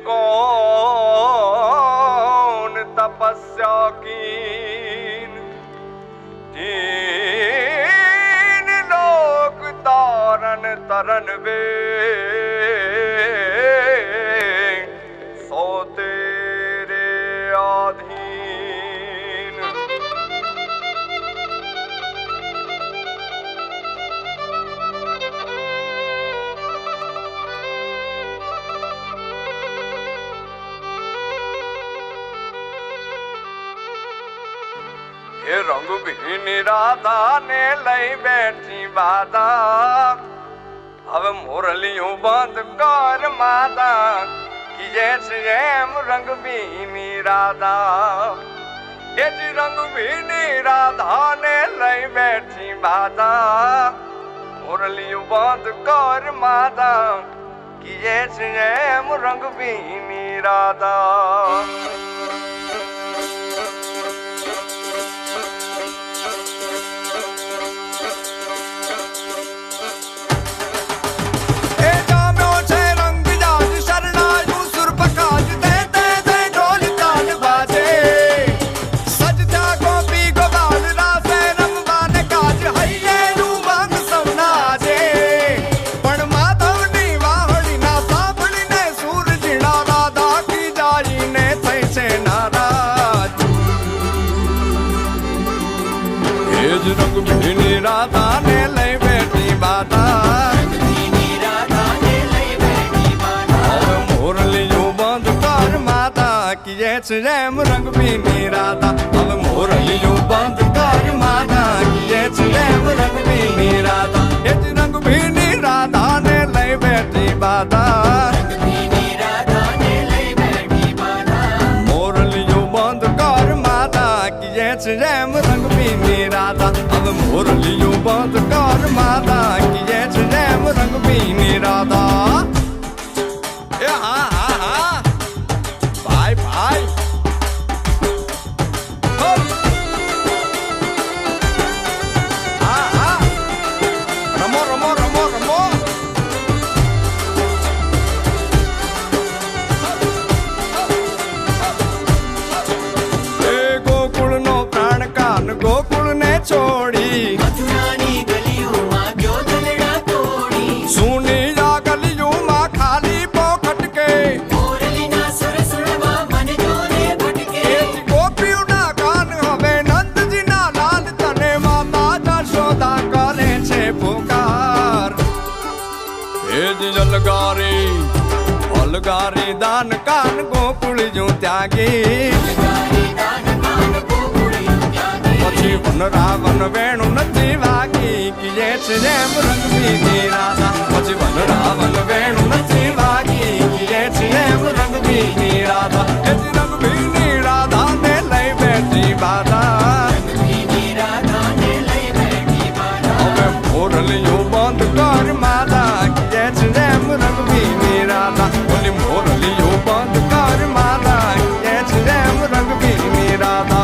कौन तपस्या कीन, तीन लोक तारन तरन वे, सो तेरे आधीन। रंग भी राधा ने लई बैठी बाधा, अब मुरलियों बंद कर माता कि जैसे रंग भी राधा। ये रंग भी राधा ने लई बैठी बाधा, मुरलियों बंद कर माता कि जैसे रंग भी राधा। रंग भी राधा ने लई बैठी बाधा, मुरलियों बंद कर माता कि जैसे रंग भी राधा। अब मुरलियों बंद कर माता कि जैसे रंग भी राधा। ये रंग भी राधा ने लई बैठी बाधा, मुरलियों बंद कर माता कि जैसे रंग भी राधा। अब मुरलियों बंद कर माता कि जैसे रंग भी राधा। हाँ हाँ हाँ भाई भाई हाँ हाँ रमो रमो रमो रमो। गोकुल नो प्राण कान गोकुल ने छोड़ी, मथुरानी गलियों मां क्यों दलड़ा तोड़ी। सुनी जा गलियों मां खाली पोखट के, मोरली ना सुर सुरवा मन जोरे भटके। गोपियों ना कान हवे नंद जी ना लाल तने माता जशोदा करे छे पुकार। हे जलगारी अलगारी दान कान गोकुल जो त्यागी, પછી વન રાવણ વેણુ નથી વાગી કે જૈસે રંગ भी राधा। પછી વન રાવણ વેણુ નથી વાગી કે જૈસે રંગ भी राधा। એ રંગ भी राधा ને લઈ બેઠી બાધા, હવે મોરલીઓ બંધ કર માતા કે જૈસે રંગ भी राधा। બોલી મોરલીઓ બંધ કર માતા કે જૈસે રંગ भी राधा।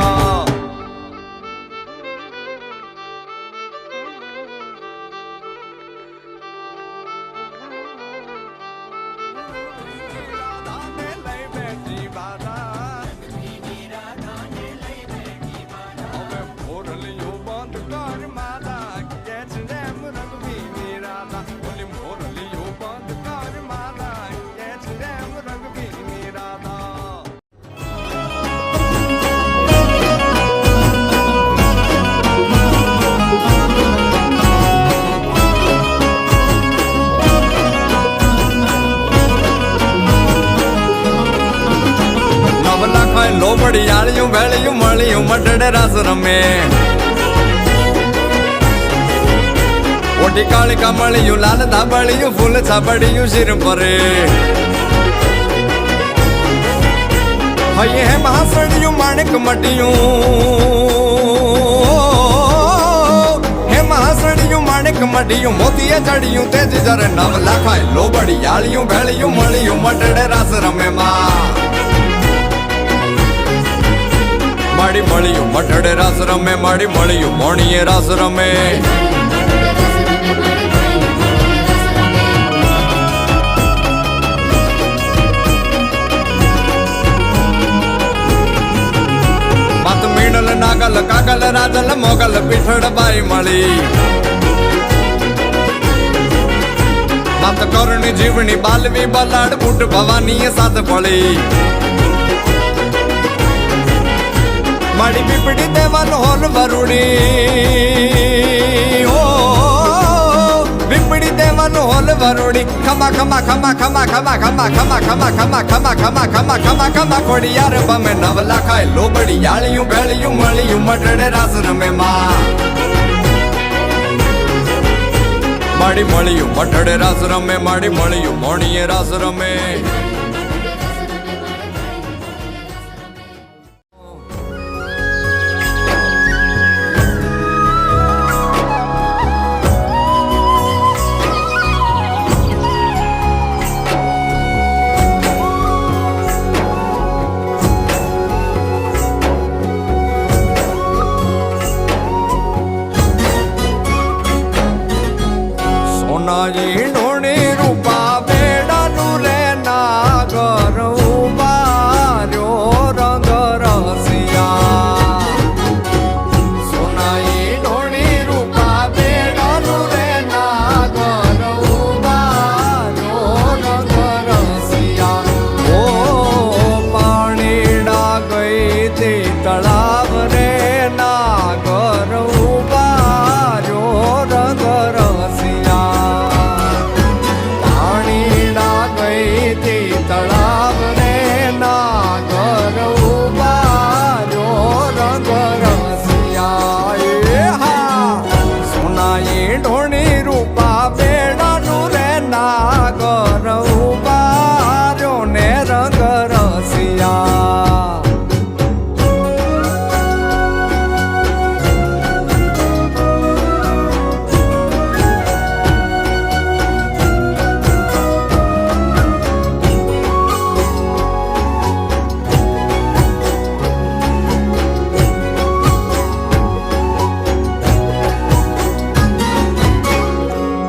લોબડિયાળિયું વેળિયું મળિયું મટડે રાસ રમે, ઓઢી કાળિકા મળિયું લાલ ધાબળિયું ફૂલ છાબડિયું શિર પરે। હૈયે હે મહાસડિયું માણેક મટિયું, હે મહાસડિયું માણેક મટિયું મોતીએ જડિયું તેજ જરે નવ લાખાય લોબડિયાળિયું વેળિયું મળિયું મટડે રાસ રમે માં। માડી મળિયું મટડે રાસ રમે, માડી મળિયું મોણીએ રાસ રમે। કાજલ રાજલ મોગલ પીઠડ બાઈ મળી વાત કરણી જીવણી બાલવી બલાડ બુટ ભવાની સાથ પડી માડી પીપડી દેવાન હોલ વરુડી ઓ પીપડી દેવાન હોલ વરુડી ખમા ખમા ખમા ખમા ખમા ખમા ખમા ખમા ખમા ખમા ખમા ખમા ખમા ખમા ખોડી યાર બમે નવલા ખાય લોબડી યાળિયું ભેળિયું મળિયું મટડે રાસ રમે માં માડી મળિયું મટડે રાસ રમે માડી મળિયું મોણીએ રાસ રમે સોનાજી ઢોણી રૂપા બેડાનું રે નાગર ઉબાર્યો રંગ રસિયા સોનાજી ઢોણી રૂપા બેડાનું રે નાગર ઉબાર્યો રંગ રસિયા ઓ પાણીડા ગઈ તે તળાવ રે નાગર ઉબાર્યો રંગ રસિયા પાણીડા ગઈ તે તળાવ રે નાગર ઉબાર્યો રંગ રસિયા એ હા સોનાઈ ઢોણી રૂપા બેડાનું રે નાગર ઉબાર્યો ને રંગ રસિયા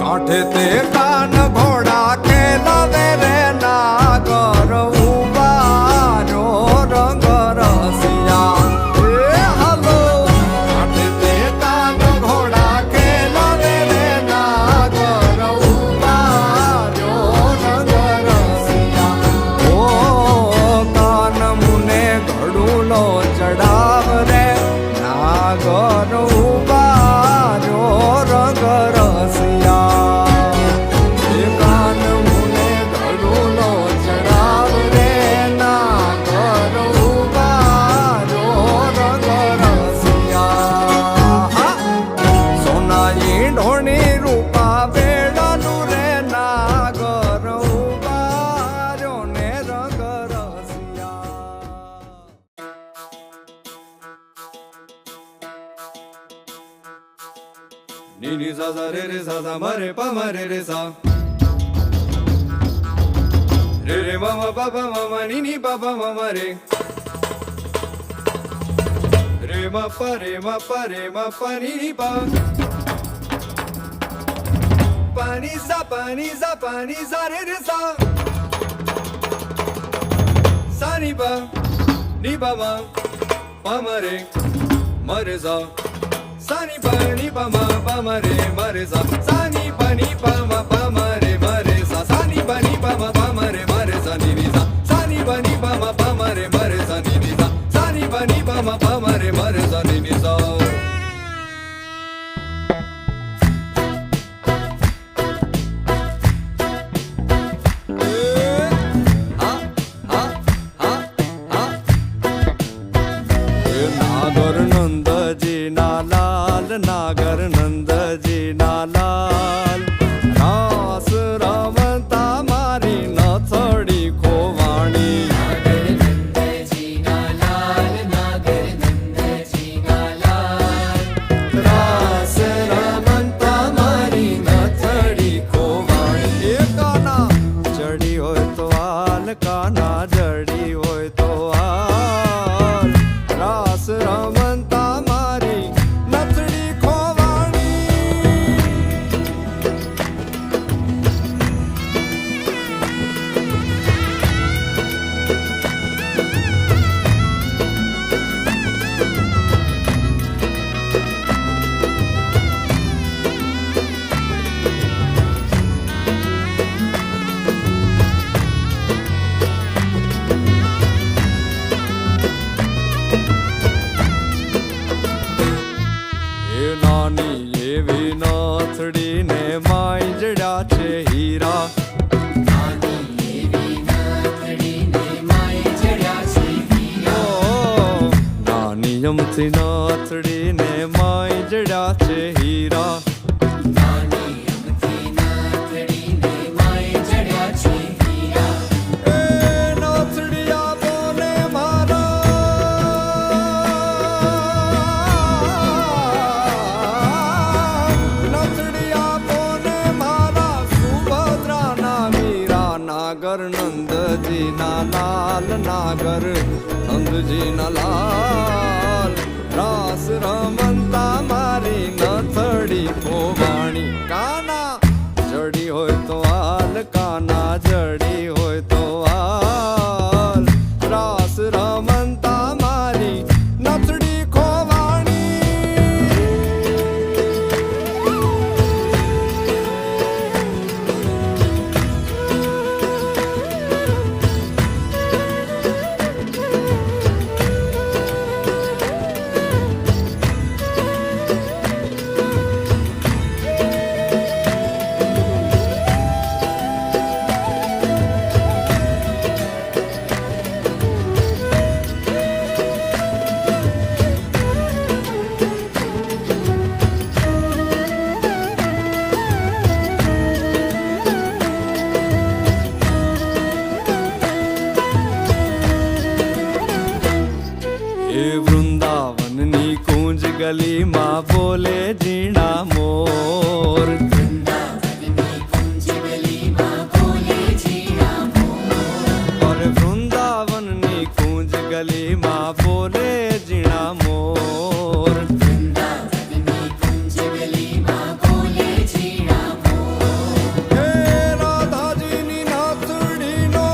કાંઠે તે કાન ઘોડા ખેલાવે રે નાગર ઉબાર્યો રંગ રસિયા એ હાલો કાંઠે તે કાન ઘોડા ખેલાવે રે નાગર ઉબાર્યો રંગ રસિયા ઓ કાન મુને ઘડુલો ચડાવ રે નાગર ઉબાર્યો રંગ રસિયા એ કાન મુને ઘડુલો ચડાવ રે નાગર ઉબાર્યો રંગ રસિયા હા સોનાઈ ઢોણી રૂપા બેડાનું રે નાગર ઉબાર્યો ને રંગ રસિયા Nini sa sa re sa mare pa mare re sa re mama papa mama nini papa mama re ma pa nini pa pani sa re sa sa ni pa ma mare sa Sani pa ni pa ma re sa Sani pa ni pa ma re sa Sani pa ni pa ma re sa ni ni sa Sani pa ni pa ma re sa ni ni sa Sani pa ni pa ma re sa ni ni sa નાગર નંદજી ના લાલ નાગર નંદજી ના લાલ રાસ રમતા મારી નથડી ખોવાણી નાગર નંદજી ના લાલ નાગર નંદજી ના લાલ રાસ રમતા મારી નથડી ખોવાણી એ કાના જડી હોય તો હાલ કાના જડી હોય તો હાલ રાસ રમતા મારી નથડી અમથી નાથડીને માય જડ્યા છે હીરા. નાગર નંદજી ના લાલ, નાગર નંદજી ના લાલ, રાસ રમંતા મારી નથડી પોવાણી. કાના જડી હોય તો હાલ, કાના જડી હોય તો હાલ, રાસ રમંતા મારી નથડી ખોવાણી. એ વૃંદાવનની કુંજ ગલીમાં બોલે ઝીણા મોર. અરે વૃંદાવનની કુંજ ગલીમાં બોલે ઝીણા મોર. હે રાધાજીની નાથડીનો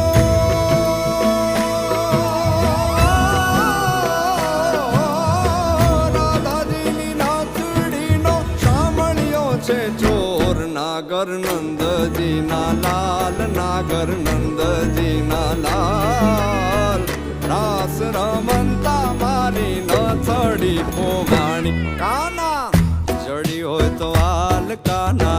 છે ચોર. નાગર નંદજી ના લાલ, નાગર નંદજી ના લાલ, રાસ રમંતા મારી નથડી પોવાણી. કાના જડી હોય તો હાલ, કાના